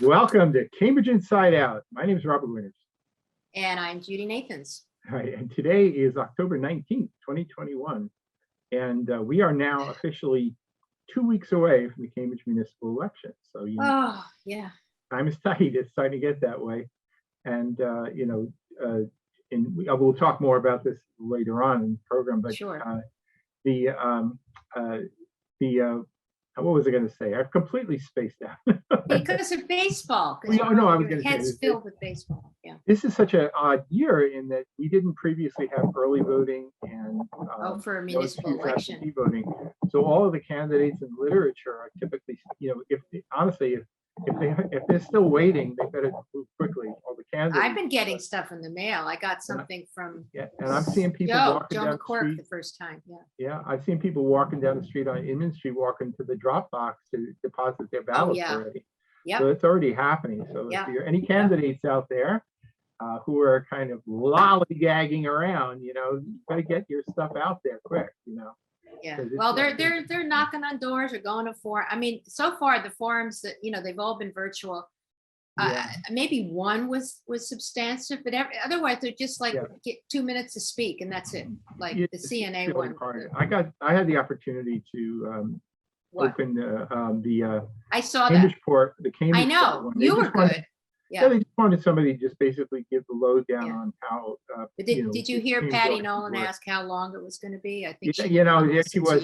Welcome to Cambridge Inside Out. My name is Robert Winters. And I'm Judy Nathans. All right, and today is October 19th, 2021. And we are now officially 2 weeks away from the Cambridge municipal election. So, Yeah. time is tight. It's starting to get that way. And, we'll talk more about this later on in the program. But Sure. What was I going to say? I've completely spaced out. Because of baseball. I was going to say head's filled with baseball. Yeah. This is such an odd year in that we didn't previously have early voting and For a municipal election. absentee voting. So all of the candidates in literature are typically, if they're still waiting, they better move quickly. All the candidates. I've been getting stuff in the mail. I got something from and I'm seeing people walking Joe down McCork the street. the first time. Yeah. Yeah, I've seen people walking down the street on Inman Street, walking to the drop box to deposit their ballots already. Yep. So it's already happening. So if you're any candidates out there who are kind of lollygagging around, you got to get your stuff out there quick, Yeah. Well, they're knocking on doors or going to forum. I mean, so far the forums that they've all been virtual. Maybe one was substantive, but otherwise they're just like get 2 minutes to speak and that's it. Like the CNA one. I had the opportunity to open I saw Cambridge that. Port, the Cambridge. I know one. you were good. Yeah, they just wanted somebody to just basically give the lowdown on how. But did you hear Patty Nolan ask how long it was going to be? I think she was.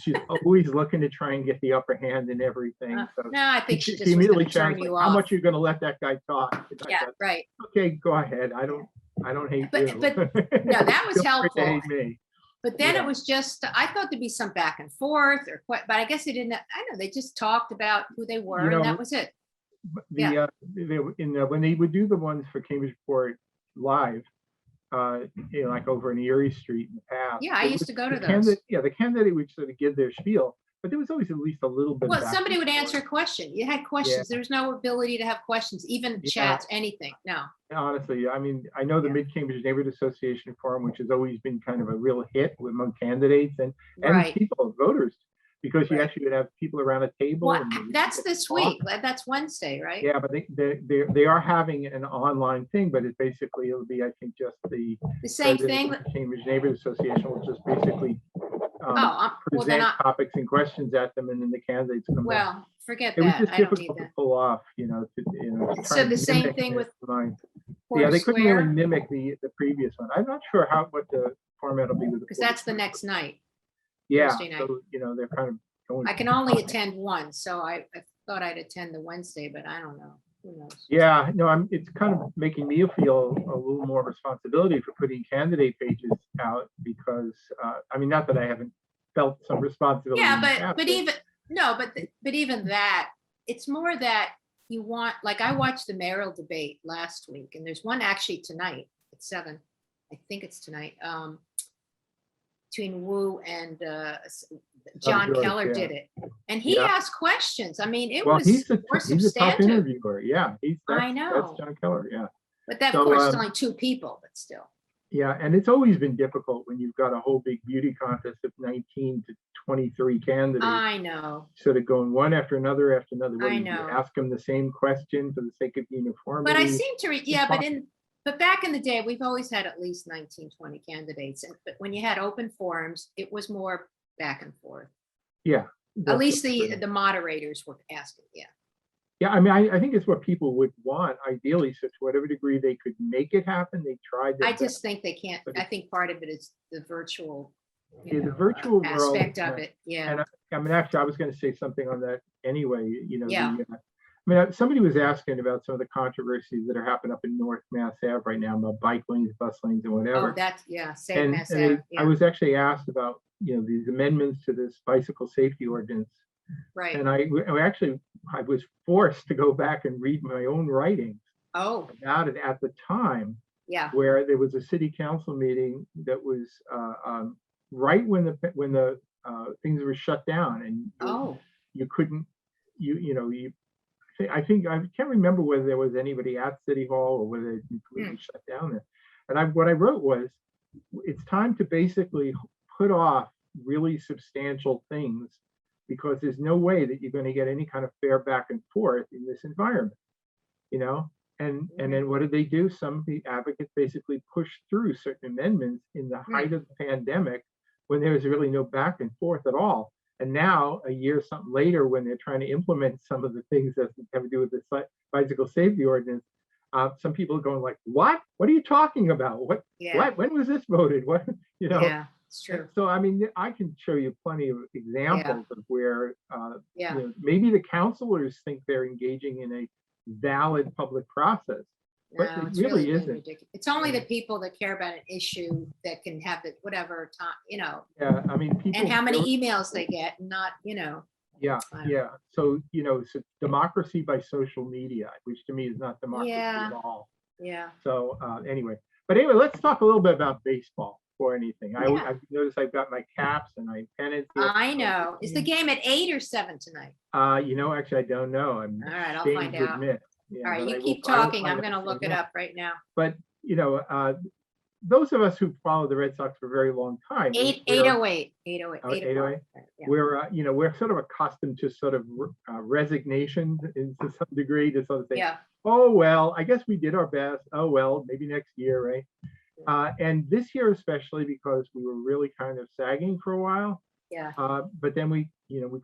She's always looking to try and get the upper hand in everything. So no, I think she just immediately turn you off. How much are you going to let that guy talk? Yeah, right. Okay, go ahead. I don't hate you. But no, that was helpful. Hate me. But then it was just, I thought there'd be some back and forth, but I guess they didn't. I know they just talked about who they were, and that was it. When they would do the ones for Cambridge Port live, like over in Erie Street in the past. Yeah, I used to go to those. The candidate would sort of give their spiel, but there was always at least a little bit. Well, somebody would answer a question. You had questions. There was no ability to have questions, even chats, anything. No. Honestly, I mean, I know the Mid Cambridge Neighborhood Association Forum, which has always been kind of a real hit among candidates and people, voters. Because you actually would have people around a table. Well, that's this week. That's Wednesday, right? Yeah, but they are having an online thing, but it'll be, I think, just the same thing. The Cambridge Neighborhood Association will just basically present topics and questions at them, and then the candidates come. Well, forget that. It was just I don't difficult to pull off, So the same thing with. They couldn't really mimic the previous one. I'm not sure what the format will be with. Because that's the next night. Yeah, so they're kind of going. I can only attend one, so I thought I'd attend the Wednesday, but I don't know. Who knows? Yeah, no, it's kind of making me feel a little more responsibility for putting candidate pages out because not that I haven't felt some responsibility. Yeah, but even that, it's more that you want. Like I watched the mayoral debate last week, and there's one actually tonight at 7. I think it's tonight. Between Wu and John Keller did it, and he asked questions. I mean, it was more substantive. He's a tough interviewer. Yeah, I know. That's John Keller. Yeah, but that of course is only 2 people, but still. Yeah, and it's always been difficult when you've got a whole big beauty contest of 19 to 23 candidates. I know. Sort of going one after another after another. I know. You ask them the same question for the sake of uniformity. But I seem to But back in the day, we've always had at least 19, 20 candidates. But when you had open forums, it was more back and forth. Yeah. At least the moderators were asking. Yeah. Yeah, I mean, I think it's what people would want, ideally. So to whatever degree they could make it happen, they tried. I just think they can't. I think part of it is the virtual, the virtual aspect of it. Yeah. And actually, I was going to say something on that anyway. Somebody was asking about some of the controversies that are happening up in North Mass Ave right now about bike lanes, bus lanes, and whatever. Oh, same Mass Ave. I was actually asked about, these amendments to this bicycle safety ordinance. Right. And I was forced to go back and read my own writings about it at the time. Yeah. Where there was a city council meeting that was right when the things were shut down, and you couldn't, I think I can't remember whether there was anybody at City Hall or whether it completely shut down there. And what I wrote was, it's time to basically put off really substantial things because there's no way that you're going to get any kind of fair back and forth in this environment, you know? And then what did they do? Some of the advocates basically pushed through certain amendments in the height of the pandemic when there was really no back and forth at all. And now, a year something later, when they're trying to implement some of the things that have to do with the bicycle safety ordinance, some people are going like, "What? What are you talking about? What? When was this voted? What?" You know? Yeah, it's true. So I mean, I can show you plenty of examples of where you know, maybe the counselors think they're engaging in a valid public process, but No, it it's really really isn't. ridiculous. It's only the people that care about an issue that can have it, whatever time, you know, Yeah, I mean, people. and how many emails they get, not, you know. Yeah, yeah. So, you know, so democracy by social media, which to me is not democracy at all. Yeah. So anyway, let's talk a little bit about baseball before anything. I've noticed I've got my caps and my pennants. I know. Is the game at 8 or 7 tonight? You know, actually, I don't know. I'm all right, I'll ashamed find to out. admit. Yeah, All right, but you keep talking. I'm going to look it up right now. But, you know, those of us who follow the Red Sox for a very long time. 808. We're, you know, we're sort of accustomed to sort of resignation to some degree, to sort of say, oh, well, I guess we did our best. Oh, well, maybe next year, right? And this year, especially because we were really kind of sagging for a while. Yeah. But then we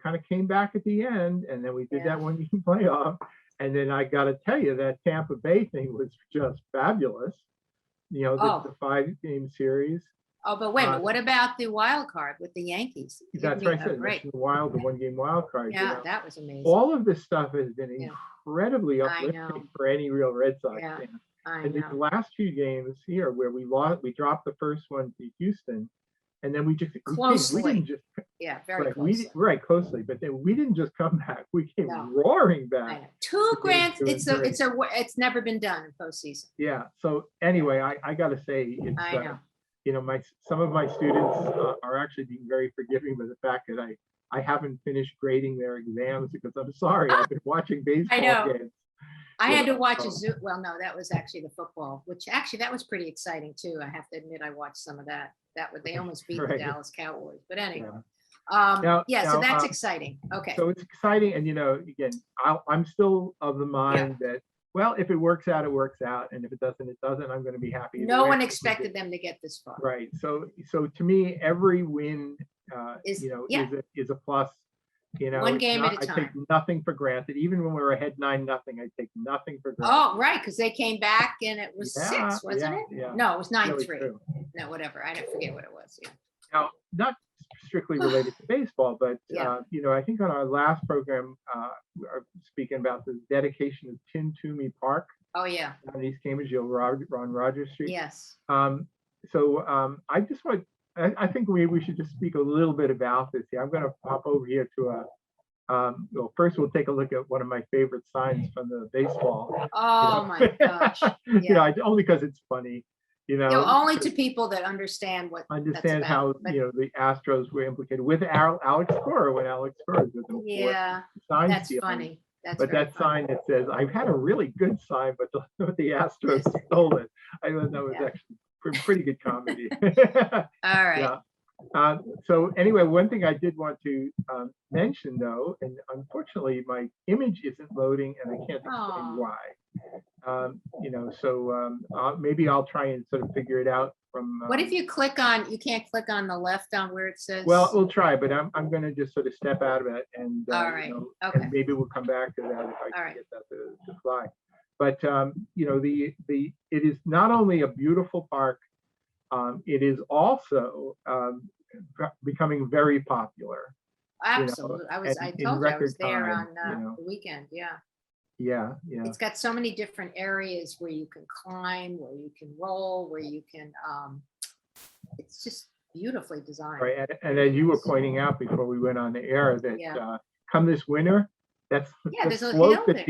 kind of came back at the end, and then we did that one game playoff. And then I got to tell you, that Tampa Bay thing was just fabulous. You know, the 5-game series. Oh, but wait a minute. What about the wild card with the Yankees? That's right. The 1-game wild card. Yeah, that was amazing. All of this stuff has been incredibly uplifting for any real Red Sox fan. And these last 2 games here, where we dropped the first one to Houston, and then we didn't just very closely. Closely, but then we didn't just come back, we came roaring back. 2 grand. It's never been done in postseason. Yeah, so anyway, I gotta say, it's you know, some of my students are actually being very forgiving with the fact that I haven't finished grading their exams, because I'm sorry, I've been watching baseball games. I had to watch well, no, that was actually the football, which actually that was pretty exciting too. I have to admit, I watched some of that. They almost beat the Dallas Cowboys, but anyway. So that's exciting. Okay. So it's exciting, and you know, again, I'm still of the mind that, well, if it works out, it works out, and if it doesn't, it doesn't. I'm going to be happy. No one expected them to get this far. Right. So to me, every win, is a plus. You know, 1 game at a time. I take nothing for granted. Even when we were ahead 9-0, I take nothing for granted. Oh, right, because they came back and it was 6, wasn't it? Yeah. No, it was 9-3. No, whatever. I don't forget what it was. Yeah. Now, not strictly related to baseball, but you know, I think on our last program, we are speaking about the dedication of Toomey Park. Oh yeah. On East Cambridge, Ron Rogers Street. Yes. I just want. I think we should just speak a little bit about this here. I'm going to pop over here to well, first we'll take a look at one of my favorite signs from the baseball. Oh my gosh. Yeah. You know, only because it's funny. You know, only to people that understand how you know the Astros were implicated with Alex Cora when Alex Cora was with them. That's funny. That sign that says, "I've had a really good sign, but the Astros stole it." I thought that was actually pretty good comedy. All right. So anyway, one thing I did want to mention though, and unfortunately my image isn't loading and I can't explain why. You know, so maybe I'll try and sort of figure it out from. What if you can't click on the left on where it says? Well, we'll try, but I'm going to just sort of step out of it, and all right. You know, and maybe we'll come back to that if I can get that to fly. But you know, it is not only a beautiful park, it is also becoming very popular. Absolutely. You know, I told you I was there on the weekend. Yeah. Yeah. It's got so many different areas where you can climb, where you can roll, where you can it's just beautifully designed. Right. And as you were pointing out before we went on the air, that come this winter, that's the slope that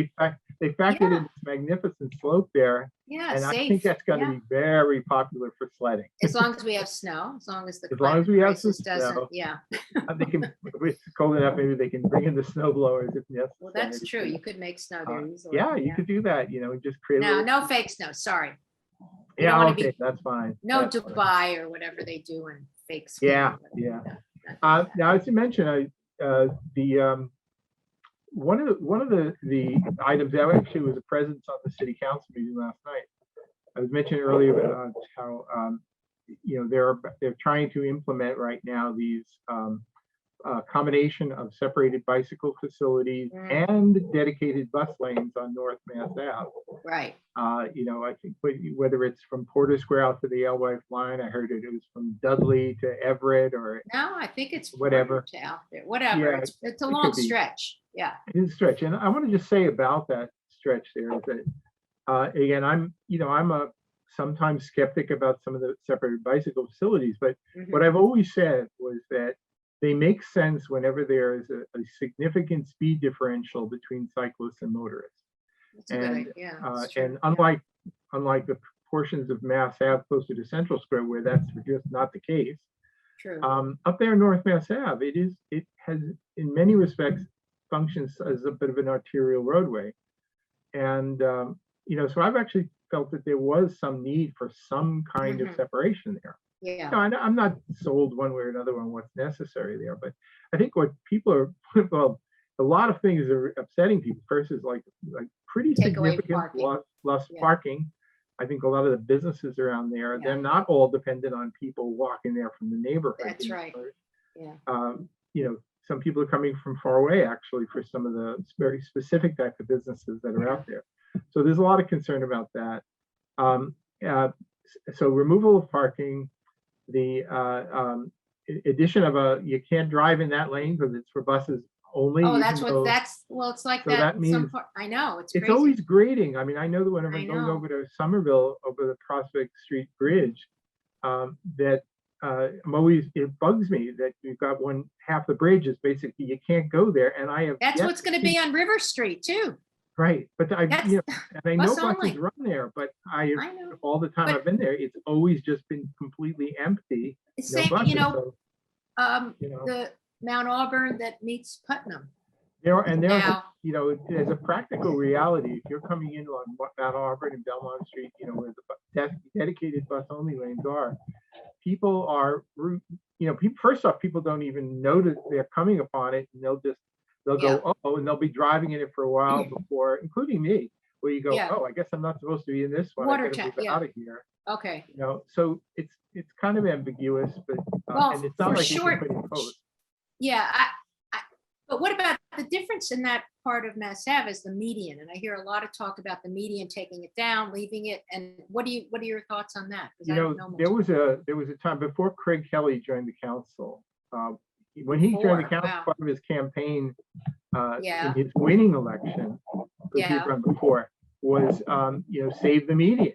they factored in this magnificent slope there. Yeah, and I think that's going to be very popular for sledding. As long as we have snow, as long as we have some snow. They can, if it's cold enough, maybe they can bring in the snow blowers if necessary. Well, that's true. You could make snow there easily. Yeah, you could do that. You know, just create. No fake snow. Sorry. Okay, that's fine. No that's Dubai or whatever they do in fake snow. Yeah. Now, as you mentioned, one of the items that actually was a presence on the city council meeting last night. I was mentioning earlier about how they're trying to implement right now these combination of separated bicycle facilities and dedicated bus lanes on North Mass Ave. Right. I think whether it's from Porter Square out to the Alewife line, I heard it was from Dudley to Everett, or no, I think it's whatever to out there. Whatever. Yeah, it's a long stretch. Yeah. It is a stretch, and I want to just say about that stretch there is that again, I'm a sometimes skeptic about some of the separated bicycle facilities, but what I've always said was that they make sense whenever there is a significant speed differential between cyclists and motorists. That's a good idea. And unlike the portions of Mass Ave closer to Central Square where that's just not the case. True. Up there in North Mass Ave, it has in many respects functions as a bit of an arterial roadway, and so I've actually felt that there was some need for some kind of separation there. Yeah. I'm not sold one way or another on what's necessary there, but I think what people are, well, a lot of things are upsetting people. First is like pretty significant less parking. I think a lot of the businesses around there, they're not all dependent on people walking there from the neighborhood. That's right. Yeah. Some people are coming from far away actually for some of the very specific type of businesses that are out there. So there's a lot of concern about that. So removal of parking, the addition of you can't drive in that lane because it's for buses only. Oh, it's like so that. That means I know it's crazy. Always grading. I mean, I know that whenever I'm going over to Somerville over the Prospect Street Bridge, that it bugs me that you've got half the bridge is basically you can't go there, and I have. That's what's going to be on River Street too. Right, but and I know buses run there, but I know. All the time I've been there, it's always just been completely empty. Same, buses, the Mount Auburn that meets Putnam. There's a practical reality. If you're coming in on Mount Auburn and Belmont Street, where the dedicated bus only lanes are, people are, first off, people don't even know that they're coming upon it, and they'll go, oh, and they'll be driving in it for a while before, including me, where you go, oh, I guess I'm not supposed to be in this one. I gotta move out of here. Okay. So it's kind of ambiguous, but and it's not like you can put in post. Yeah, but what about the difference in that part of Mass Ave is the median? And I hear a lot of talk about the median taking it down, leaving it. And what are your thoughts on that? There was a time before Craig Kelly joined the council. When he joined the council, part of his campaign in his winning election, because he'd run before, was save the median.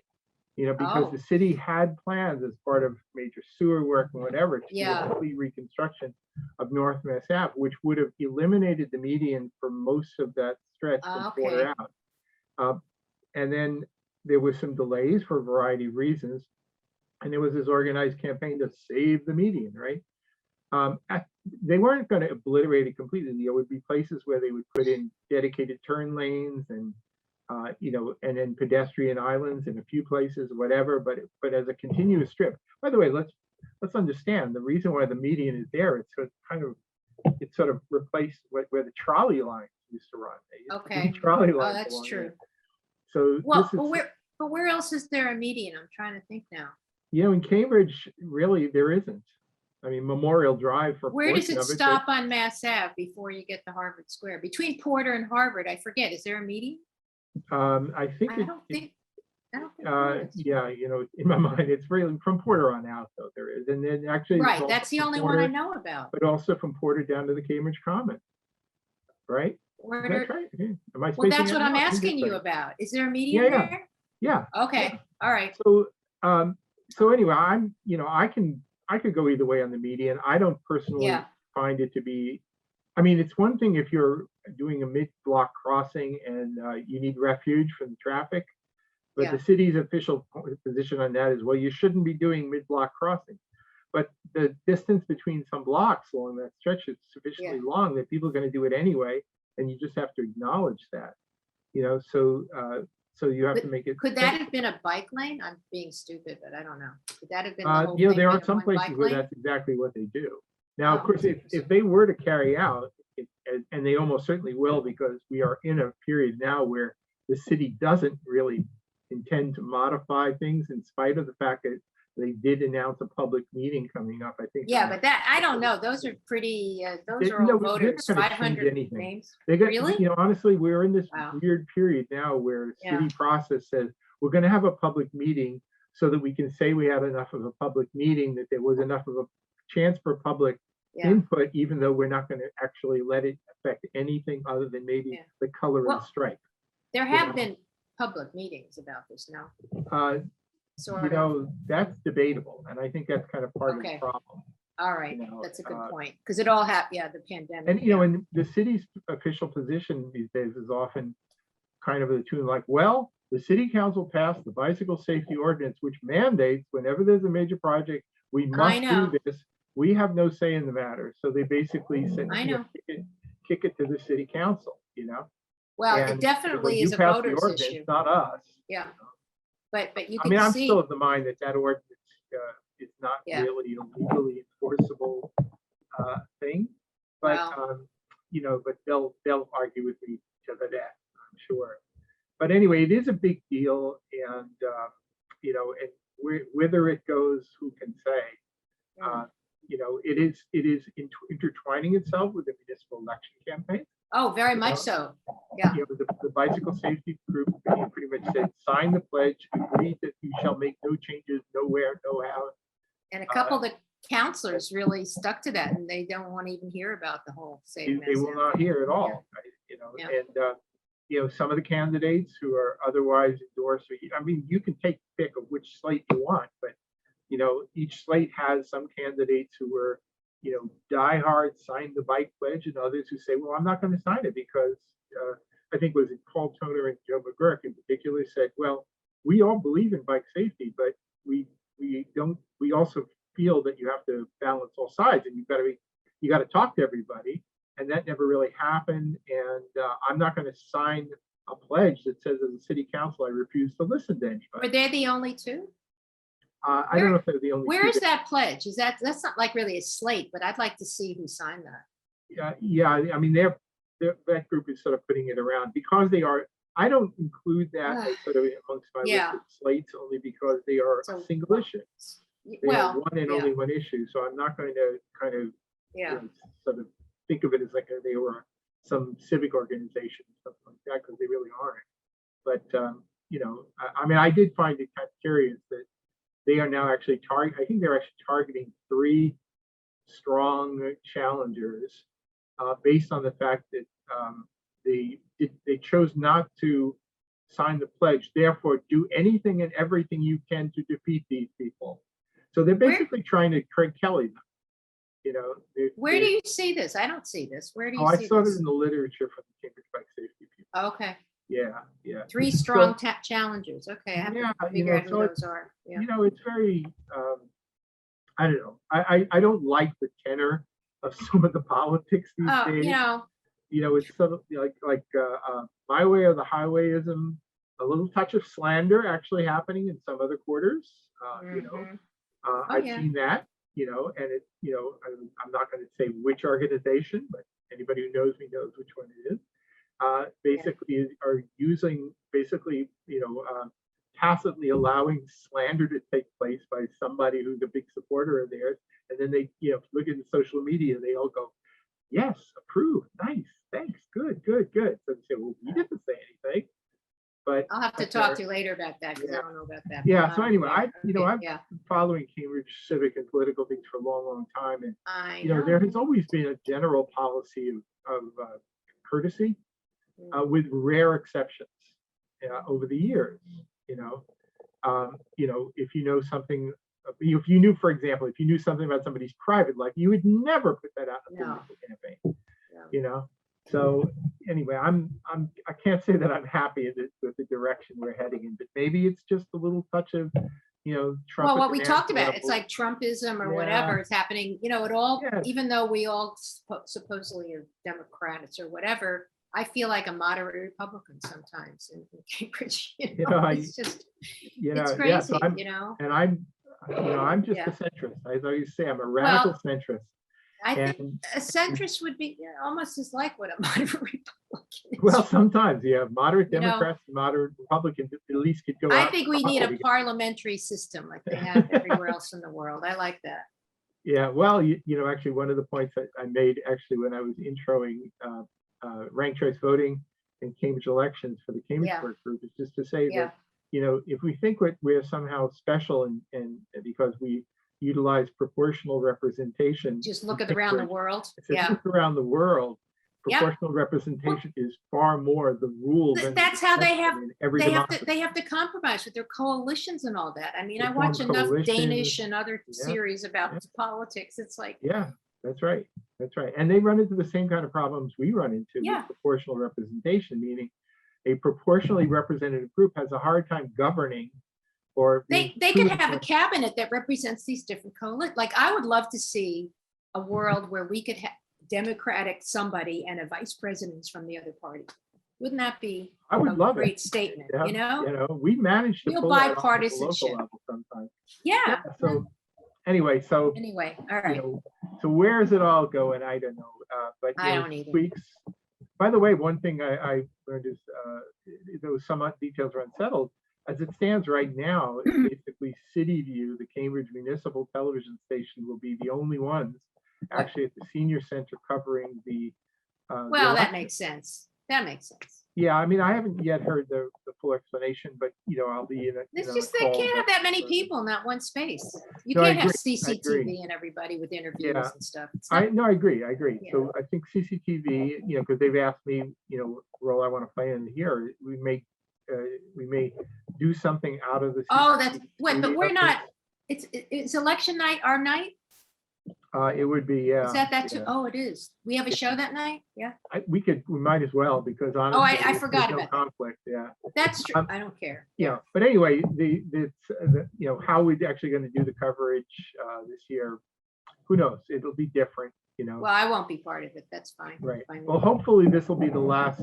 Because the city had plans as part of major sewer work and whatever to do a complete reconstruction of North Mass Ave, which would have eliminated the median for most of that stretch from Porter out. And then there was some delays for a variety of reasons, and there was this organized campaign to save the median, right? They weren't going to obliterate it completely. There would be places where they would put in dedicated turn lanes and and then pedestrian islands in a few places, whatever. But as a continuous strip. By the way, let's understand the reason why the median is there. It's sort of replaced where the trolley lines used to run. Trolley lines. That's true. So but where else is there a median? I'm trying to think now. In Cambridge, really, there isn't. I mean, Memorial Drive for where does it stop on Mass Ave before you get to Harvard Square? Between Porter and Harvard, I forget. Is there a median? I think. I don't think in my mind, it's really from Porter on out, though there is, and then actually. Right, that's the only one I know about. But also from Porter down to the Cambridge Common, right? That's right. Am I well, that's what I'm asking you about. Is there a median there? Yeah. Okay. All right. So anyway, I could go either way on the median. I don't personally find it to be. I mean, it's one thing if you're doing a mid-block crossing and you need refuge from the traffic, but the city's official position on that is, well, you shouldn't be doing mid-block crossing. But the distance between some blocks along that stretch is sufficiently long that people are going to do it anyway, and you just have to acknowledge that. So you have to make it. Could that have been a bike lane? I'm being stupid, but I don't know. Could that have been the whole thing there are some places where that's exactly what they do. Now, of Oh, course, if they were to carry out, and they almost certainly will, because we are in a period now where the city doesn't really intend to modify things in spite of the fact that they did announce a public meeting coming up, I think. Yeah, but that, I don't know. Those are pretty, those are No, all they're voters, not gonna change 500 anything. names. They got, Really? honestly, we're in this Wow. weird period now where Yeah. city process says we're going to have a public meeting so that we can say we had enough of a public meeting, that there was enough of a chance for public input, even though we're not going to actually let it affect anything other than maybe the color of the stripe. There have been public meetings about this now. That's debatable, and I think that's kind of part of the problem. All right, that's a good point, because it all happened, the pandemic. And and the city's official position these days is often kind of a tune like, well, the city council passed the bicycle safety ordinance, which mandates whenever there's a major project, we must do this. We have no say in the matter. So they basically said, kick it to the city council, Well, and it definitely is a passed the voters ordinance, issue. not us. Yeah. But you I can mean, I'm see. still of the mind that ordinance is not really a legally enforceable thing. But but they'll argue with me to that, I'm sure. But anyway, it is a big deal, and and whether it goes, who can say? It is intertwining itself with the municipal election campaign. Oh, very much so. Yeah. The bicycle safety group pretty much said, sign the pledge, agree that you shall make no changes, nowhere, no how. And a couple of the counselors really stuck to that, and they don't want to even hear about the whole save. They will not hear at all. Right? And some of the candidates who are otherwise endorsed, I mean, you can take pick of which slate you want, but each slate has some candidates who were diehard, signed the bike pledge, and others who say, well, I'm not going to sign it because I think was it Paul Toner and Joe McGurk in particular said, well, we all believe in bike safety, but we also feel that you have to balance all sides, and you got to talk to everybody, and that never really happened. And I'm not going to sign a pledge that says, as a city council, I refuse to listen to anybody. Were they the only two? I don't know if they're the only. Where is that pledge? That's not like really a slate, but I'd like to see who signed that. Yeah. I mean, that group is sort of putting it around because they are. I don't include that as sort of amongst my list of slates only because they are a single issue. They are one and only one issue. So I'm not going to kind of sort of think of it as like they were some civic organization or something like that, because they really aren't. But I mean, I did find it kind of curious that they are now actually I think they're actually targeting 3 strong challengers based on the fact that they chose not to sign the pledge. Therefore, do anything and everything you can to defeat these people. So they're basically trying to Craig Kelly them. Where do you see this? I don't see this. Where do you see this? I saw it in the literature from the Cambridge Bike Safety people. Okay. Yeah. 3 strong challengers. Okay, I have to figure out who those are. Yeah. It's very, I don't know. I don't like the tenor of some of the politics these days. It's sort of like my way or the highwayism, a little touch of slander actually happening in some other quarters. I've seen that. And it, I'm not going to say which organization, but anybody who knows me knows which one it is. Basically are using tacitly allowing slander to take place by somebody who's a big supporter of theirs, and then they look at the social media, they all go, yes, approve, nice, thanks, good. So they say, well, we didn't say anything. But I'll have to talk to you later about that, because I don't know about that. Yeah. So anyway, I've been following Cambridge civic and political things for a long time, and there has always been a general policy of courtesy, with rare exceptions over the years. If you know something, if you knew, for example, if you knew something about somebody's private life, you would never put that out in a political campaign. So anyway, I can't say that I'm happy with the direction we're heading in, but maybe it's just a little touch of Trump. Well, what we talked about, it's like Trumpism or whatever is happening. It all, even though we all supposedly are Democrats or whatever, I feel like a moderate Republican sometimes in Cambridge. It's just, it's crazy, so I'm just a centrist. I always say I'm a radical centrist. I think And a centrist would be almost as like what a moderate Republican is. well, sometimes you have moderate You know, Democrats, and moderate Republicans at least could go I out. think we need a parliamentary system like they have everywhere else in the world. I like that. Yeah, well, actually, one of the points that I made actually when I was introing ranked choice voting and Cambridge elections for the Cambridge Yeah. work group is just to say Yeah. that, if we think we're somehow special and because we utilize proportional representation. Just look at around the world. Yeah. Look around the world. Yeah. Proportional representation is far more the rule than That's how they have in every democracy. they have to compromise with their coalitions and all that. I mean, I They watch form enough coalitions. Danish and other Yeah. series about Yeah. politics. It's like, Yeah, that's right. That's right. And they run into the same kind of problems we run into Yeah. with proportional representation, meaning a proportionally represented group has a hard time governing or they could have a cabinet that represents these different coalitions. Like, I would love to see a world where we could have Democratic somebody and a vice president from the other party. Wouldn't that be I would love great it. statement? Yeah, we managed to Real pull that off at the local bipartisanship. level sometimes. Yeah. So anyway, all right. So where is it all going? I don't know. But I don't either. tweaks. By the way, one thing I learned is though some details are unsettled. As it stands right now, basically City View, the Cambridge Municipal Television Station, will be the only ones actually at the senior center covering the. Well, that makes sense. That makes sense. Yeah, I mean, I haven't yet heard the full explanation, but I'll be in a. It's just they can't have that many people in that one space. You No, I can't have agree. CCTV and everybody with interviews Yeah. and stuff. I agree. Yeah. So I think CCTV, because they've asked me, role I want to play in here. We may do something out of the. Oh, that's wait, but CCTV we're not. updates. It's election night. Our night. It would be, yeah. Is that too? yeah. Oh, it is. We have a show that night. Yeah. We might as well because honestly, I there's forgot no about that. conflict. Yeah. That's true. I don't care. Yeah. But anyway, how we're actually going to do the coverage this year, who knows? It'll be different. Well, I won't be part of it. That's fine. Right. Fine. Well, hopefully this will be the last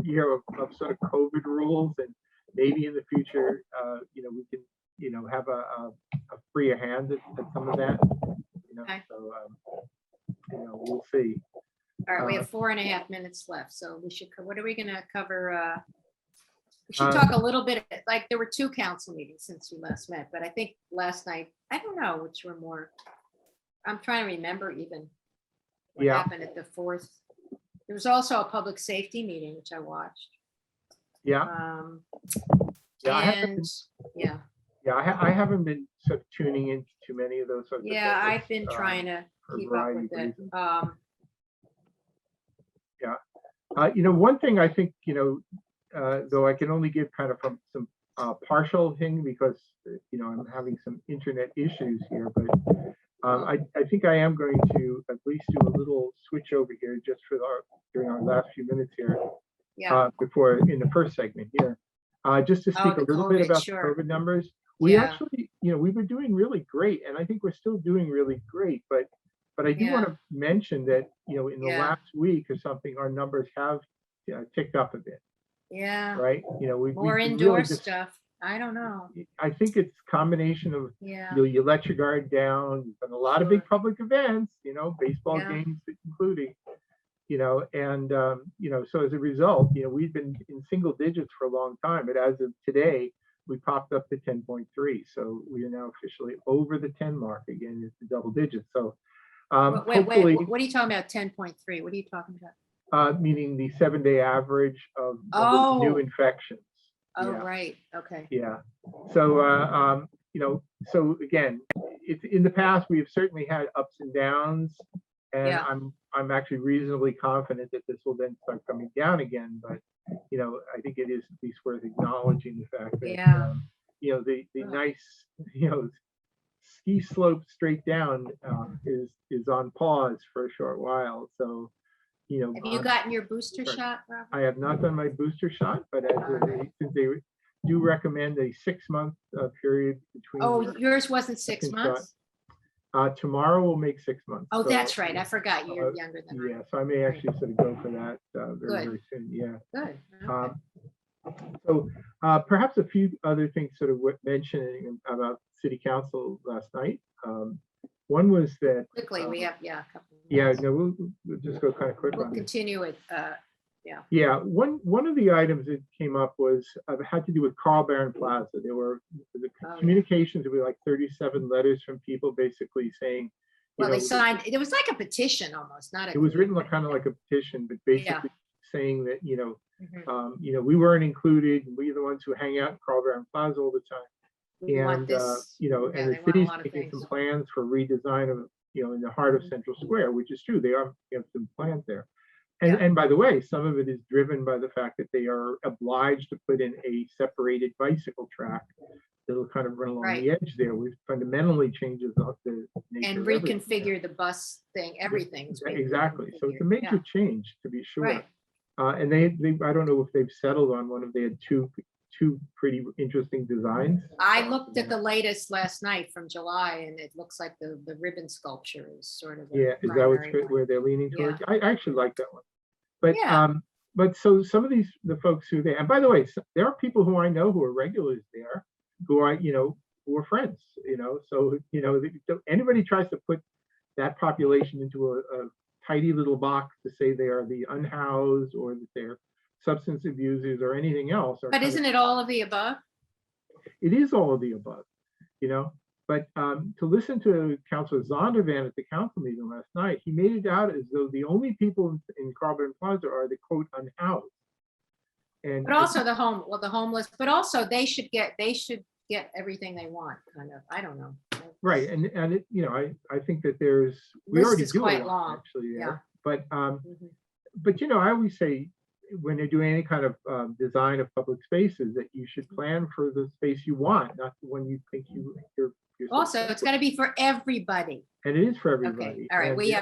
year of sort of COVID rules, and maybe in the future, we can, have a freer hand at some of that. Okay. So, we'll see. All right, we have 4.5 minutes left, so we should. What are we going to cover? We should talk a little bit. Like, there were 2 council meetings since we last met, but I think last night, I don't know which were more. I'm trying to remember even what happened at the 4th. There was also a public safety meeting which I watched. Yeah. I haven't been sort of tuning into too many of those. Yeah, I've been trying to keep up with it. One thing I think, though I can only give kind of from some partial thing because, I'm having some internet issues here, but I think I am going to at least do a little switch over here just for during our last few minutes here. Yeah. Before in the first segment here, just to speak a little bit about the COVID numbers. We actually, we've been doing really great, and I think we're still doing really great. But I do want to mention that, in the last week or something, our numbers have ticked up a bit. Yeah. Right. More indoor stuff. I don't know. I think it's a combination of, you let your guard down. You've done a lot of big public events, baseball games including. And so as a result, we've been in single digits for a long time, but as of today, we popped up to 10.3. So we are now officially over the 10 mark again. It's the double digits. So wait, what are you talking about? 10.3. What are you talking about? Meaning the 7-day average of the new infections. Oh, right. Okay. Yeah. So, so again, it's in the past, we've certainly had ups and downs. And I'm actually reasonably confident that this will then start coming down again. But I think it is at least worth acknowledging the fact that the nice ski slope straight down is on pause for a short while. So have you gotten your booster shot, Robert? I have not done my booster shot, but since they do recommend a 6-month period between. Oh, yours wasn't 6 months. Tomorrow will make 6 months. Oh, so, that's right. I forgot you're younger than I. Yeah, so I may actually sort of go for that very soon. Yeah. Good. Okay. So perhaps a few other things sort of mentioning about City Council last night. One was that quickly we have a couple. Yeah, no, we'll just go kind of quick We'll on this. continue it. Yeah, one of the items that came up was had to do with Carl Barron Plaza. There were the yeah. communications. There were like 37 letters from people basically saying, Well, they signed, it was like a petition almost, not a. it was written like kind of like a petition, but basically Yeah. saying that, Mhm. we weren't included. We're the ones who hang out in Carl Barron Plaza all the time. We want And, this. Yeah, and they the want a city's lot of making some things. plans for redesign of, in the heart of Mhm. Central Square, which is true. They have some plans there. Yeah. And by the way, some of it is driven by the fact that they are obliged to put in a separated bicycle track that'll kind of run along the edge there, which fundamentally changes the nature And of everything there. reconfigure the bus thing, everything's being Exactly. So it's a reconfigured. major Yeah. change, to be sure. Right. And they I don't know if they've settled on one. If they had two pretty interesting designs. I looked at the latest last night from July, and it looks like the ribbon sculpture is sort of. Yeah, is that where they're leaning towards? I actually like that one. But but so some of the folks who there, and by the way, there are people who I know who are regulars there, who are who are friends. So anybody tries to put that population into a tidy little box to say they are the unhoused or that they're substance abusers or anything else. But isn't it all of the above? It is all of the above, But to listen to Councilor Zondervan at the council meeting last night, he made it out as though the only people in Carl Barron Plaza are the quote unhoused. And but also the homeless, but also they should get everything they want, kind of. I don't know. Right, and it, I think that we List already is do quite a lot, long. actually, Yeah. But I always say when you're doing any kind of design of public spaces that you should plan for the space you want, not the one you think you're Also, it's got to be for everybody. And it is for everybody. Okay, all right. And We have